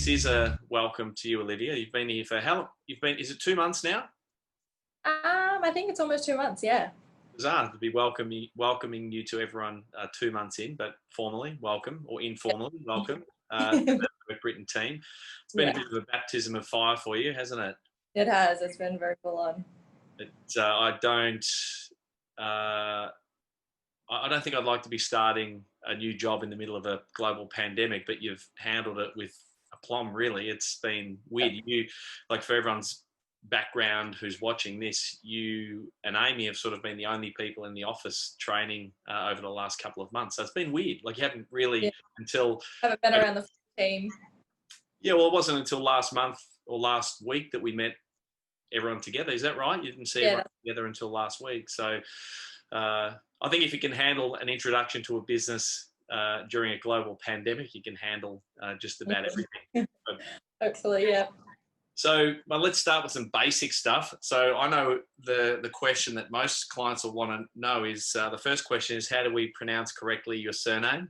is a welcome to you, Olivia. You've been here for is it 2 months now? I think it's almost 2 months, yeah. Bizarre to be welcoming you to everyone 2 months in, but formally welcome, or informally welcome to the Great Britain team. It's been a bit of a baptism of fire for you, hasn't it? It has. It's been very full on. I don't think I'd like to be starting a new job in the middle of a global pandemic, but you've handled it with aplomb, really. It's been weird. You, like, for everyone's background who's watching this, you and Aimee have sort of been the only people in the office training over the last couple of months. So it's been weird. Like, you haven't really until... Haven't been around the team. Yeah, well, it wasn't until last month or last week that we met everyone together. Is that right? You didn't see everyone together until last week. So I think if you can handle an introduction to a business during a global pandemic, you can handle just about everything. Hopefully, yeah. So, well, let's start with some basic stuff. So I know the question that most clients will want to know is, the first question is, how do we pronounce correctly your surname?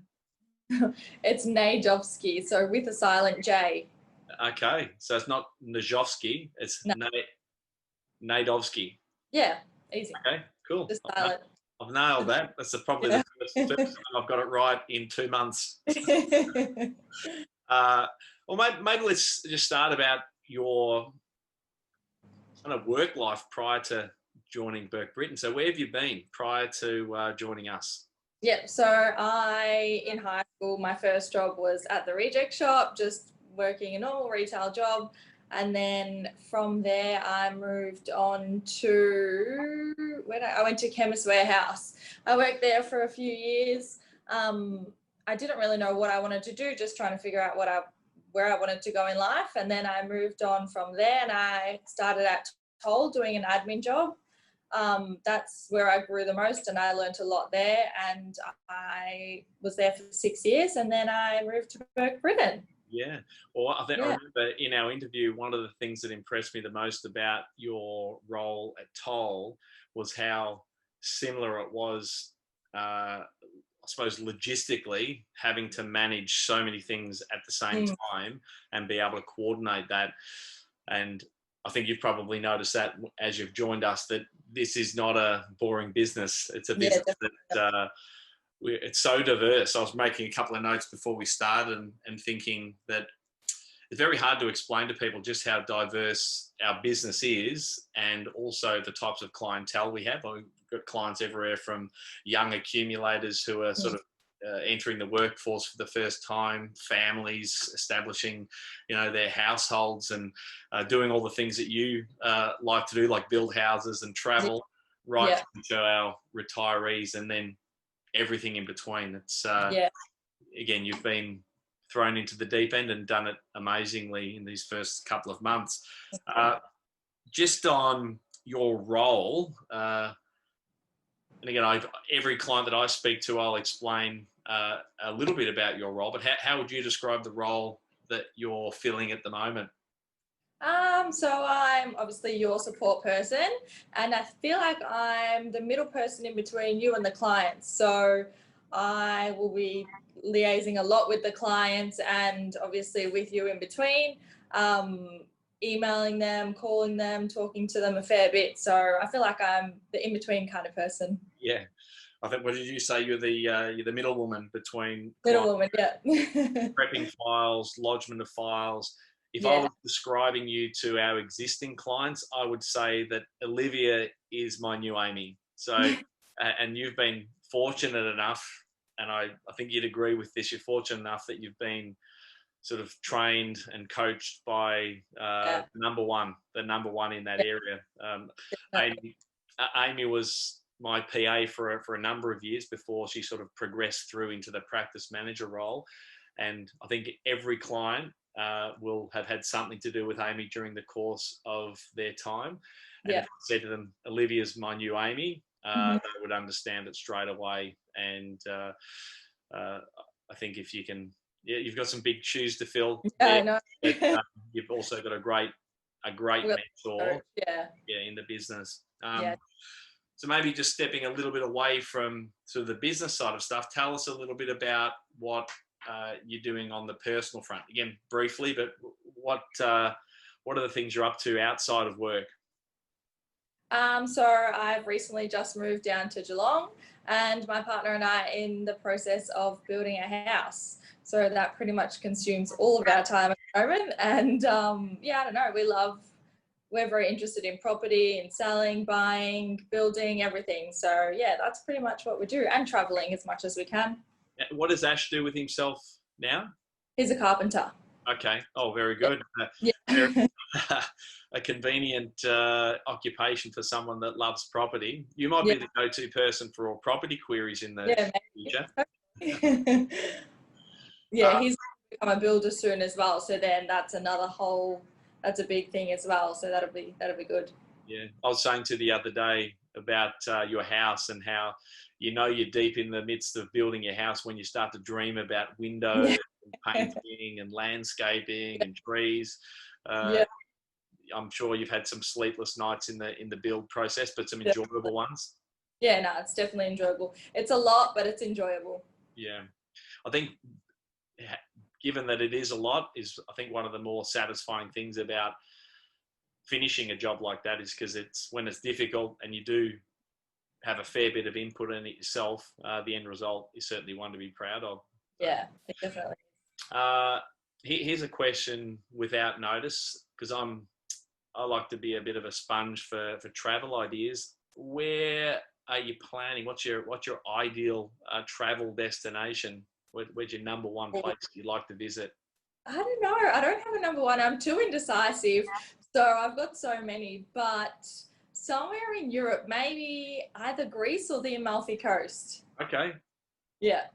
It's Najdovski, so with a silent J. Okay, so it's not Najdovski, it's Najdovski. Yeah, easy. Okay, cool. Just silent. I've nailed that. That's probably the first time I've got it right in 2 months. Well, maybe let's just start about your kind of work life prior to joining Birk Britain. So where have you been prior to joining us? Yeah, so in high school, my first job was at the reject shop, just working a normal retail job. And then from there, I moved on to, I went to Chemist Warehouse. I worked there for a few years. I didn't really know what I wanted to do, just trying to figure out where I wanted to go in life. And then I moved on from there and I started at Toll doing an admin job. That's where I grew the most and I learned a lot there. And I was there for 6 years and then I moved to Birk Britain. Yeah. Well, I remember in our interview, one of the things that impressed me the most about your role at Toll was how similar it was, I suppose, logistically, having to manage so many things at the same time and be able to coordinate that. And I think you've probably noticed that as you've joined us, that this is not a boring business. It's a business that it's so diverse. I was making a couple of notes before we started and thinking that it's very hard to explain to people just how diverse our business is, and also the types of clientele we have. We've got clients everywhere from young accumulators who are sort of entering the workforce for the first time, families establishing, their households and doing all the things that you like to do, like build houses and travel, right to our retirees, and then everything in between. It's again, you've been thrown into the deep end and done it amazingly in these first couple of months. Just on your role, and again, every client that I speak to, I'll explain a little bit about your role, but how would you describe the role that you're filling at the moment? So I'm obviously your support person, and I feel like I'm the middle person in between you and the clients. So I will be liaising a lot with the clients and obviously with you in between, emailing them, calling them, talking to them a fair bit. So I feel like I'm the in-between kind of person. Yeah. I think, what did you say? You're the middle woman between prepping files, lodgement of files. If I was describing you to our existing clients, I would say that Olivia is my new Aimee. So, and you've been fortunate enough, and I think you'd agree with this, you're fortunate enough that you've been sort of trained and coached by the number one in that area. Aimee was my PA for a number of years before she sort of progressed through into the practice manager role. And I think every client will have had something to do with Aimee during the course of their time. And if I said to them, Olivia's my new Aimee, they would understand it straight away. And I think if you can, you've got some big shoes to fill. I know. But, you've also got a great mentor in the business. So maybe just stepping a little bit away from sort of the business side of stuff, tell us a little bit about what you're doing on the personal front? Again, briefly, but what are the things you're up to outside of work? So I've recently just moved down to Geelong, and my partner and I are in the process of building a house. So that pretty much consumes all of our time at the moment. And yeah, I don't know, we're very interested in property and selling, buying, building, everything. So yeah, that's pretty much what we do, and traveling as much as we can. What does Ash do with himself now? He's a carpenter. Okay. Oh, very good. Yeah. A convenient occupation for someone that loves property. You might Yeah. be the go-to person for all property queries in the future. Yeah, he's going to become a builder soon as well. So then that's a big thing as well. So that'll be good. Yeah, I was saying to the other day about your house and how you're deep in the midst of building your house when you start to dream about windows and painting and landscaping and trees. Yeah. I'm sure you've had some sleepless nights in the build process, but some enjoyable ones. Yeah, no, it's definitely enjoyable. It's a lot, but it's enjoyable. Yeah, I think given that it is a lot, is I think one of the more satisfying things about finishing a job like that is because it's when it's difficult and you do have a fair bit of input in it yourself, the end result is certainly one to be proud of. Yeah, definitely. Here's a question without notice, because I like to be a bit of a sponge for travel ideas. Where are you planning? What's your ideal travel destination? Where's your number one place you'd like to visit? I don't know. I don't have a number one. I'm too indecisive. So I've got so many, but somewhere in Europe, maybe either Greece or the Amalfi Coast. Okay. Yeah.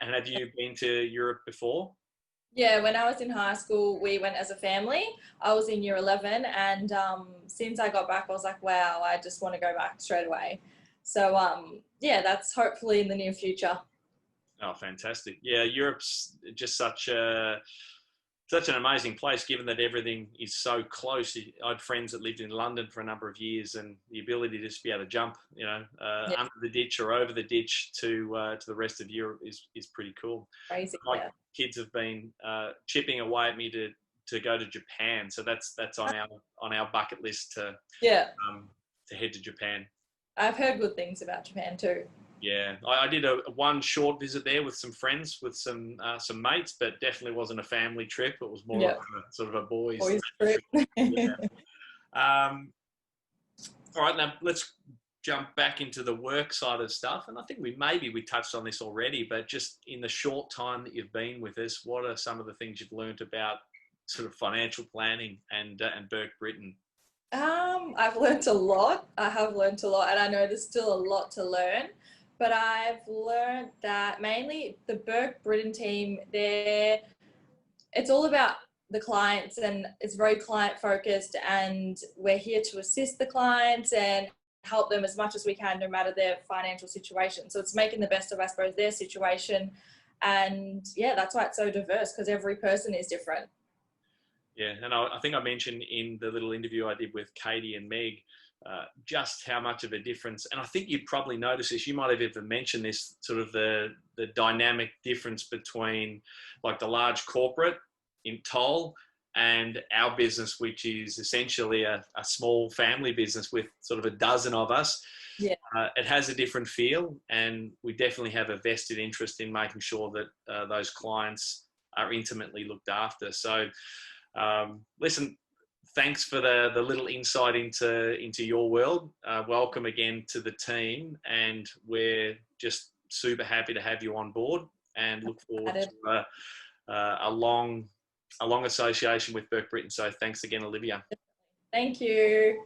And have you been to Europe before? Yeah, when I was in high school, we went as a family. I was in year 11, and since I got back, I was like, wow, I just want to go back straight away. So yeah, that's hopefully in the near future. Oh, fantastic. Yeah, Europe's just such an amazing place, given that everything is so close. I had friends that lived in London for a number of years, and the ability to just be able to jump, under the ditch or over the ditch to the rest of Europe is pretty cool. Crazy. My kids have been chipping away at me to go to Japan, so that's on our bucket list to head to Japan. I've heard good things about Japan too. Yeah, I did one short visit there with some friends, with some mates, but definitely wasn't a family trip. It was more of a sort of a boys trip. Yeah. All right, now let's jump back into the work side of stuff. And I think we touched on this already, but just in the short time that you've been with us, what are some of the things you've learned about sort of financial planning and Burke Britain? I've learned a lot. I have learned a lot, and I know there's still a lot to learn. But I've learned that mainly the Burke Britain team, it's all about the clients, and it's very client focused, and we're here to assist the clients and help them as much as we can, no matter their financial situation. So it's making the best of, I suppose, their situation. And yeah, that's why it's so diverse, because every person is different. Yeah, and I think I mentioned in the little interview I did with Katie and Meg, just how much of a difference, and I think you'd probably notice this, you might have even mentioned this, sort of the dynamic difference between like the large corporate in Toll and our business, which is essentially a small family business with sort of a dozen of us. Yeah. It has a different feel, and we definitely have a vested interest in making sure that those clients are intimately looked after. So listen, thanks for the little insight into your world. Welcome again to the team, and we're just super happy to have you on board, and look forward to a long association with Burke Britain. So thanks again, Olivia. Thank you.